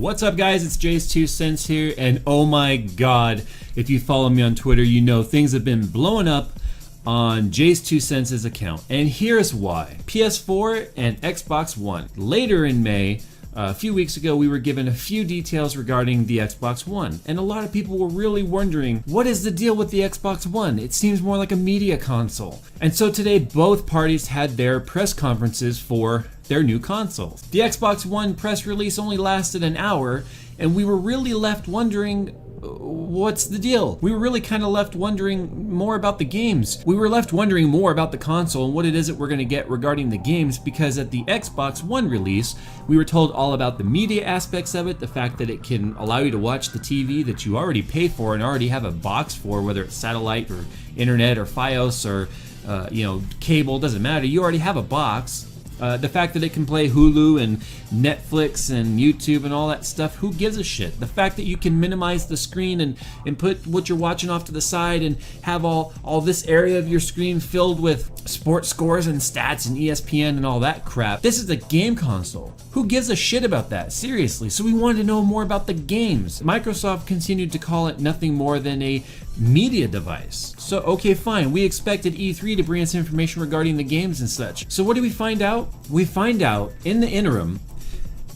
What's up, guys? It's JayzTwoCents here, and oh my god, if you follow me on Twitter, you know things have been blowing up on JayzTwoCents' account, and here's why. PS4 and Xbox One. Later in May, a few weeks ago, we were given a few details regarding the Xbox One, and a lot of people were really wondering, what is the deal with the Xbox One? It seems more like a media console. And so today, both parties had their press conferences for their new consoles. The Xbox One press release only lasted an hour, and we were really left wondering, what's the deal? We were really kind of left wondering more about the games. We were left wondering more about the console and what it is that we're going to get regarding the games, because at the Xbox One release, we were told all about the media aspects of it, the fact that it can allow you to watch the TV that you already pay for and already have a box for, whether it's satellite or internet or Fios or cable, doesn't matter. You already have a box. The fact that it can play Hulu and Netflix and YouTube and all that stuff, who gives a shit? The fact that you can minimize the screen and put what you're watching off to the side and have all this area of your screen filled with sports scores and stats and ESPN and all that crap. This is a game console. Who gives a shit about that? Seriously. So we wanted to know more about the games. Microsoft continued to call it nothing more than a media device. So okay, fine, we expected E3 to bring us information regarding the games and such. So what do we find out? We find out in the interim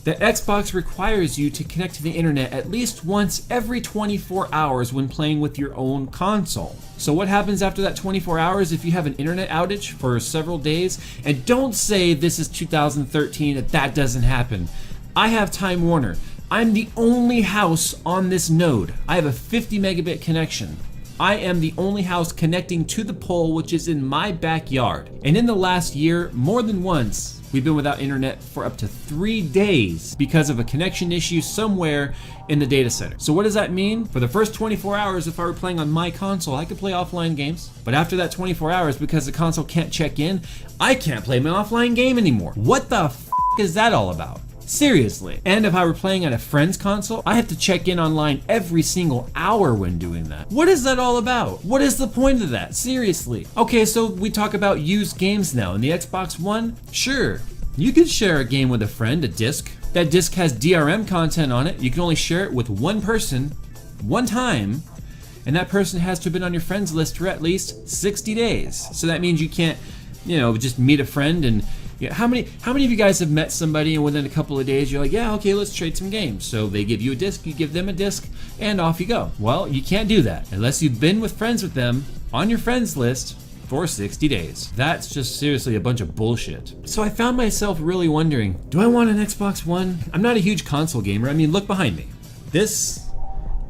that Xbox requires you to connect to the internet at least once every 24 hours when playing with your own console. So what happens after that 24 hours if you have an internet outage for several days? And don't say this is 2013 that doesn't happen. I have Time Warner. I'm the only house on this node. I have a 50 megabit connection. I am the only house connecting to the pole, which is in my backyard. And in the last year, more than once, we've been without internet for up to 3 days because of a connection issue somewhere in the data center. So what does that mean? For the first 24 hours, if I were playing on my console, I could play offline games. But after that 24 hours, because the console can't check in, I can't play my offline game anymore. What the f*** is that all about? Seriously. And if I were playing on a friend's console, I have to check in online every single hour when doing that. What is that all about? What is the point of that? Seriously. Okay, so we talk about used games now. In the Xbox One, sure, you can share a game with a friend, a disc. That disc has DRM content on it. You can only share it with one person, one time, and that person has to have been on your friends list for at least 60 days. So that means you can't, just meet a friend and how many of you guys have met somebody and within a couple of days you're like, yeah, okay, let's trade some games. So they give you a disc, you give them a disc, and off you go. Well, you can't do that unless you've been friends with them on your friends list for 60 days. That's just seriously a bunch of bullshit. So I found myself really wondering, do I want an Xbox One? I'm not a huge console gamer. I mean, look behind me. This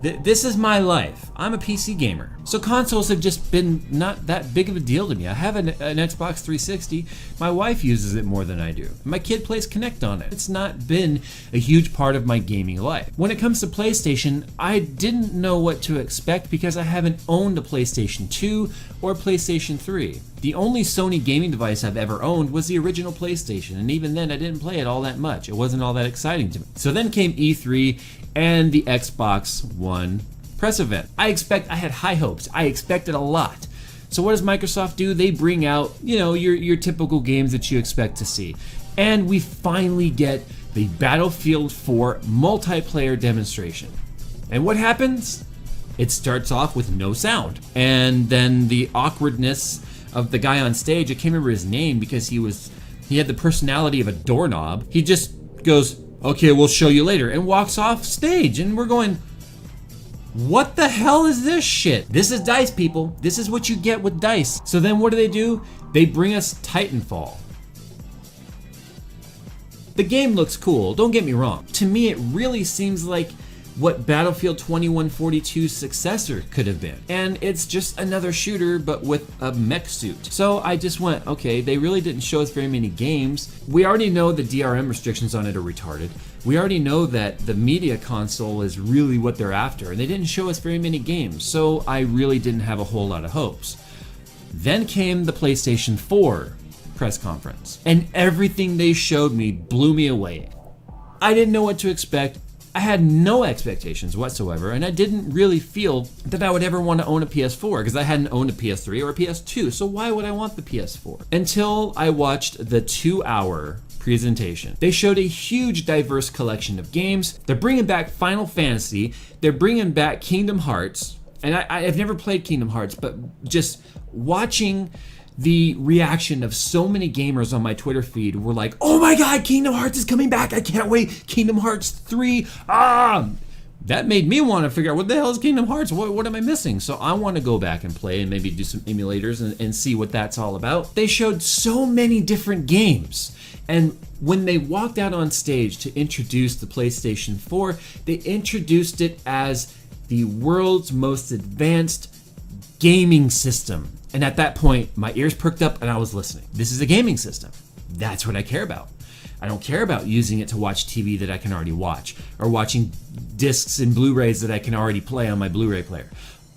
is my life. I'm a PC gamer. So consoles have just been not that big of a deal to me. I have an Xbox 360. My wife uses it more than I do. My kid plays Kinect on it. It's not been a huge part of my gaming life. When it comes to PlayStation, I didn't know what to expect because I haven't owned a PlayStation 2 or PlayStation 3. The only Sony gaming device I've ever owned was the original PlayStation, and even then I didn't play it all that much. It wasn't all that exciting to me. So then came E3 and the Xbox One press event. I had high hopes. I expected a lot. So what does Microsoft do? They bring out, your typical games that you expect to see. And we finally get the Battlefield 4 multiplayer demonstration. And what happens? It starts off with no sound. And then the awkwardness of the guy on stage, I can't remember his name because he had the personality of a doorknob. He just goes, okay, we'll show you later, and walks off stage. And we're going, what the hell is this shit? This is DICE, people. This is what you get with DICE. So then what do? They bring us Titanfall. The game looks cool, don't get me wrong. To me, it really seems like what Battlefield 2142's successor could have been. And it's just another shooter, but with a mech suit. So I just went, okay, they really didn't show us very many games. We already know the DRM restrictions on it are retarded. We already know that the media console is really what they're after, and they didn't show us very many games. So I really didn't have a whole lot of hopes. Then came the PlayStation 4 press conference, and everything they showed me blew me away. I didn't know what to expect. I had no expectations whatsoever, and I didn't really feel that I would ever want to own a PS4 because I hadn't owned a PS3 or a PS2, so why would I want the PS4? Until I watched the 2-hour presentation. They showed a huge diverse collection of games. They're bringing back Final Fantasy, they're bringing back Kingdom Hearts, and I've never played Kingdom Hearts, but just watching the reaction of so many gamers on my Twitter feed were like, oh my god, Kingdom Hearts is coming back, I can't wait, Kingdom Hearts 3, that made me want to figure out what the hell is Kingdom Hearts, what am I missing? So I want to go back and play and maybe do some emulators and see what that's all about. They showed so many different games, and when they walked out on stage to introduce the PlayStation 4, they introduced it as the world's most advanced gaming system. And at that point, my ears perked up and I was listening. This is a gaming system. That's what I care about. I don't care about using it to watch TV that I can already watch, or watching discs and Blu-rays that I can already play on my Blu-ray player.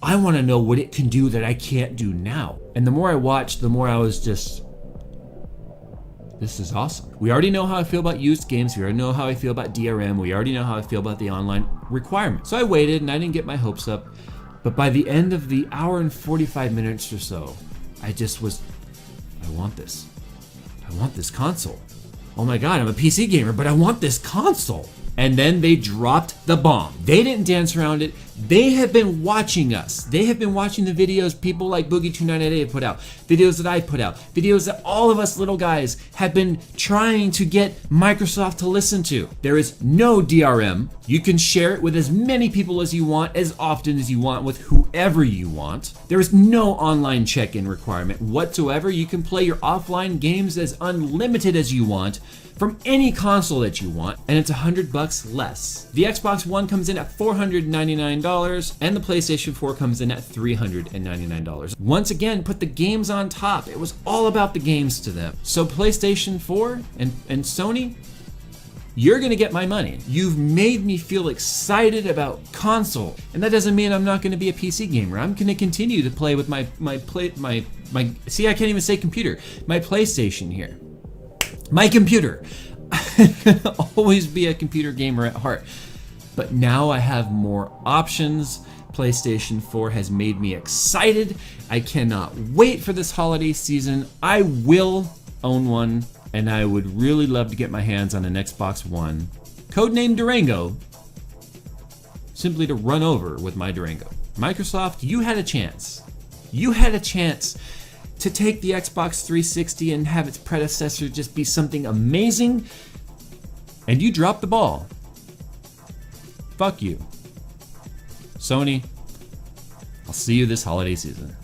I want to know what it can do that I can't do now. And the more I watched, the more I was just, this is awesome. We already know how I feel about used games. We already know how I feel about DRM. We already know how I feel about the online requirements. So I waited and I didn't get my hopes up. But by the end of the hour and 45 minutes or so, I just was, I want this. I want this console. Oh my god, I'm a PC gamer, but I want this console. And then they dropped the bomb. They didn't dance around it. They have been watching us. They have been watching the videos people like Boogie2988 have put out, videos that I put out, videos that all of us little guys have been trying to get Microsoft to listen to. There is no DRM. You can share it with as many people as you want, as often as you want, with whoever you want. There is no online check-in requirement whatsoever. You can play your offline games as unlimited as you want from any console that you want, and it's $100 less. The Xbox One comes in at $499, and the PlayStation 4 comes in at $399. Once again, put the games on top. It was all about the games to them. So PlayStation 4 and Sony, you're gonna get my money. You've made me feel excited about console, and that doesn't mean I'm not gonna be a PC gamer. I'm gonna continue to play with my see, I can't even say computer, my PlayStation here. My computer. I'm gonna always be a computer gamer at heart. But now I have more options. PlayStation 4 has made me excited. I cannot wait for this holiday season. I will own one, and I would really love to get my hands on an Xbox One, codenamed Durango, simply to run over with my Durango. Microsoft, you had a chance. You had a chance to take the Xbox 360 and have its predecessor just be something amazing, and you dropped the ball. Fuck you. Sony, I'll see you this holiday season.